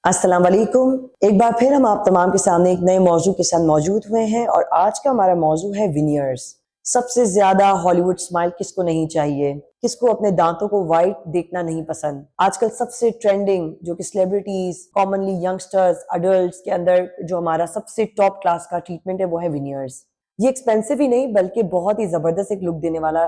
अस्सलाम वालेकुम। एक बार फिर हम आप तमाम के सामने एक नए मौजू के साथ मौजूद हुए हैं और आज का हमारा मौजू है विनियर्स। सबसे ज्यादा हॉलीवुड स्माइल किसको नहीं चाहिए, किसको अपने दांतों को वाइट देखना नहीं पसंद। आजकल सबसे ट्रेंडिंग जो कि सेलिब्रिटीज, कॉमनली यंगस्टर्स, अडल्ट्स के अंदर जो हमारा सबसे टॉप क्लास का ट्रीटमेंट है वो है विनियर्स। ये एक्सपेंसिव ही नहीं बल्कि बहुत ही जबरदस्त एक लुक देने वाला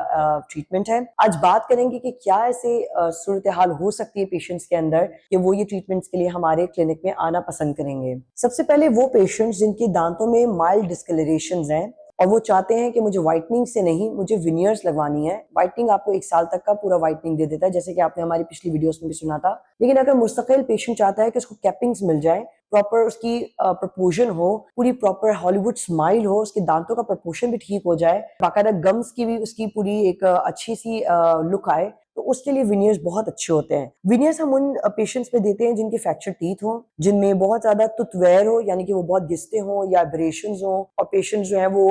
ट्रीटमेंट है। आज बात करेंगे कि क्या ऐसे सूरत हाल हो सकती है पेशेंट्स के अंदर कि वो ये ट्रीटमेंट्स के लिए हमारे क्लिनिक में आना पसंद करेंगे। सबसे पहले वो पेशेंट्स जिनके दांतों में माइल्ड डिस्कलरेशंस हैं और वो चाहते हैं कि मुझे व्हाइटनिंग से नहीं, मुझे विनियर्स लगवानी है। व्हाइटनिंग आपको 1 साल तक का पूरा व्हाइटनिंग दे देता है, जैसे कि आपने हमारी पिछली वीडियोस में भी सुना था। लेकिन अगर मुस्तकिल पेशेंट चाहता है कि उसको कैपिंग्स मिल जाए, प्रॉपर उसकी प्रपोर्शन हो, पूरी प्रॉपर हॉलीवुड स्माइल हो, उसके दांतों का प्रपोर्शन भी ठीक हो जाए, बाकायदा गम्स की भी उसकी पूरी एक अच्छी सी लुक आए, तो उसके लिए विनियर्स बहुत अच्छे होते हैं। विनियर्स हम उन पेशेंट्स पे देते हैं जिनके फ्रैक्चर टीथ हो, जिनमें बहुत ज्यादा तुतवैर हो, यानी कि वो बहुत घिसते हो या एब्रेशंस हो, और पेशेंट जो है वो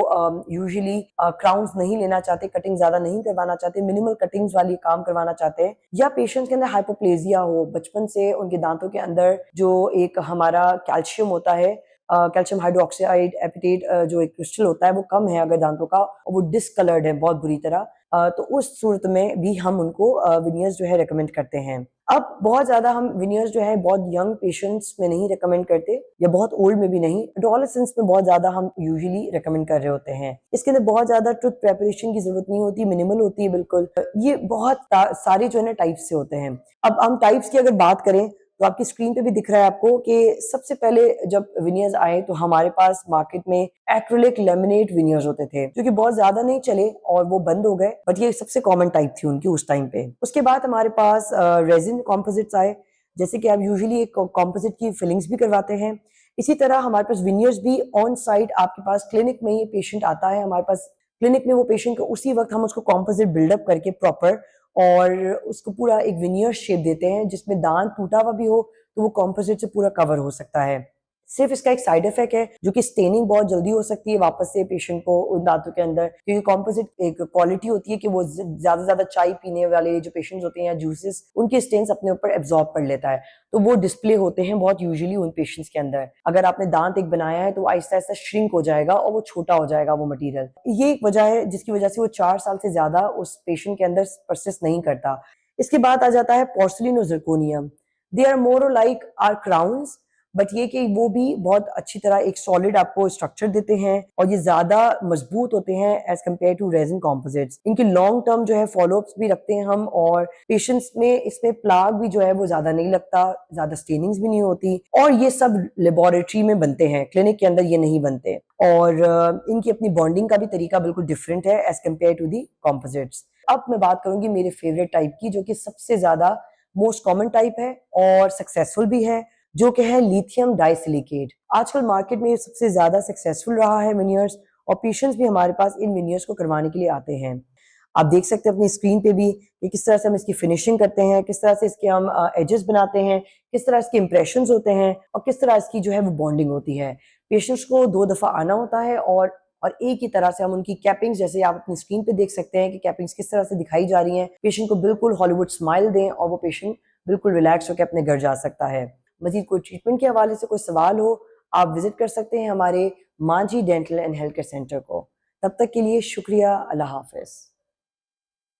यूजुअली क्राउन्स नहीं लेना चाहते, कटिंग ज्यादा नहीं करवाना चाहते, मिनिमल कटिंग्स वाली काम करवाना चाहते हैं, या पेशेंट्स के अंदर हाइपोप्लेजिया हो, बचपन से उनके दांतों के अंदर जो एक हमारा कैल्शियम होता है, कैल्शियम हाइड्रोक्साइड एपिटेट जो एक क्रिस्टल होता है वो कम है अगर दांतों का, और वो डिसकलर्ड है बहुत बुरी तरह, तो उस सूरत में भी हम उनको विनियर्स जो है रेकमेंड करते हैं। अब बहुत ज्यादा हम विनियर्स जो है बहुत यंग पेशेंट्स में नहीं रेकमेंड करते, या बहुत ओल्ड में भी नहीं, एडोलेसेंस में बहुत ज्यादा हम यूजुअली रेकमेंड कर रहे होते हैं। इसके अंदर बहुत ज्यादा टूथ प्रेपरेशन की जरूरत नहीं होती, मिनिमल होती है बिल्कुल। ये बहुत सारे जो है ना टाइप्स से होते हैं। अब हम टाइप्स की अगर बात करें तो आपकी स्क्रीन पे भी दिख रहा है आपको कि सबसे पहले जब विनियर्स आए तो हमारे पास मार्केट में एक्रिलिक लेमिनेट विनियर्स होते थे, जो कि बहुत ज्यादा नहीं चले और वो बंद हो गए, बट ये सबसे कॉमन टाइप थी उनकी उस टाइम पे। उसके बाद हमारे पास रेजिन कॉम्पोजिट्स आए, जैसे कि आप यूजुअली एक कॉम्पोजिट की फिलिंग्स भी करवाते हैं। इसी तरह हमारे पास विनियर्स भी ऑन साइट आपके पास क्लिनिक में ही पेशेंट आता है हमारे पास क्लिनिक में, वो पेशेंट को उसी वक्त हम उसको कॉम्पोजिट बिल्डअप करके प्रॉपर और उसको पूरा एक विनियर शेप देते हैं, जिसमें दांत टूटा हुआ भी हो तो वो कॉम्पोजिट से पूरा कवर हो सकता है। सिर्फ इसका एक साइड इफेक्ट है जो कि स्टेनिंग बहुत जल्दी हो सकती है वापस से पेशेंट को उन दांतों के अंदर, क्योंकि कॉम्पोजिट एक क्वालिटी होती है कि वो ज्यादा ज्यादा चाय पीने वाले जो पेशेंट्स होते हैं या जूसेस, उनके स्टेन्स अपने ऊपर एब्जॉर्ब कर लेता है, तो वो डिस्प्ले होते हैं बहुत यूजुअली उन पेशेंट्स के अंदर। अगर आपने दांत एक बनाया है तो आहिस्ता आहिस्ता श्रिंक हो जाएगा और वो छोटा हो जाएगा वो मटीरियल। ये एक वजह है जिसकी वजह से वो 4 साल से ज्यादा उस पेशेंट के अंदर परसिस्ट नहीं करता। इसके बाद आ जाता है पोर्सिलिन और zirconium. They are more like are crowns, but ये कि वो भी बहुत अच्छी तरह एक सॉलिड आपको स्ट्रक्चर देते हैं और ये ज्यादा मजबूत होते हैं as compare to resin composites. इनके लॉन्ग टर्म जो है फॉलोअप्स भी रखते हैं हम, और पेशेंट्स में इसमें प्लाग भी जो है वो ज्यादा नहीं लगता, ज्यादा स्टेनिंग्स भी नहीं होती, और ये सब लेबोरेटरी में बनते हैं, क्लिनिक के अंदर ये नहीं बनते। और इनकी अपनी बॉन्डिंग का भी तरीका बिल्कुल डिफरेंट है as compare to the composites. अब मैं बात करूंगी मेरे फेवरेट टाइप की, जो कि सबसे ज्यादा मोस्ट कॉमन टाइप है और सक्सेसफुल भी है, जो कि है लिथियम डाइसिलिकेट। आजकल मार्केट में सबसे ज्यादा सक्सेसफुल रहा है विनियर्स, और पेशेंट्स भी हमारे पास इन विनियर्स को करवाने के लिए आते हैं। आप देख सकते हैं अपनी स्क्रीन पे भी कि किस तरह से हम इसकी फिनिशिंग करते हैं, किस तरह से इसके हम एजेस बनाते हैं, किस तरह इसके इंप्रेशंस होते हैं, और किस तरह इसकी जो है वो बॉन्डिंग होती है। पेशेंट्स को 2 दफा आना होता है और एक ही तरह से हम उनकी कैपिंग्स, जैसे आप अपनी स्क्रीन पे देख सकते हैं कि कैपिंग्स किस तरह से दिखाई जा रही हैं, पेशेंट को बिल्कुल हॉलीवुड स्माइल दें और वो पेशेंट बिल्कुल रिलैक्स होकर अपने घर जा सकता है। मजीद कोई ट्रीटमेंट के हवाले से कोई सवाल हो, आप विजिट कर सकते हैं हमारे Manjhi dental and health care centre को। तब तक के लिए शुक्रिया, अल्लाह हाफिज।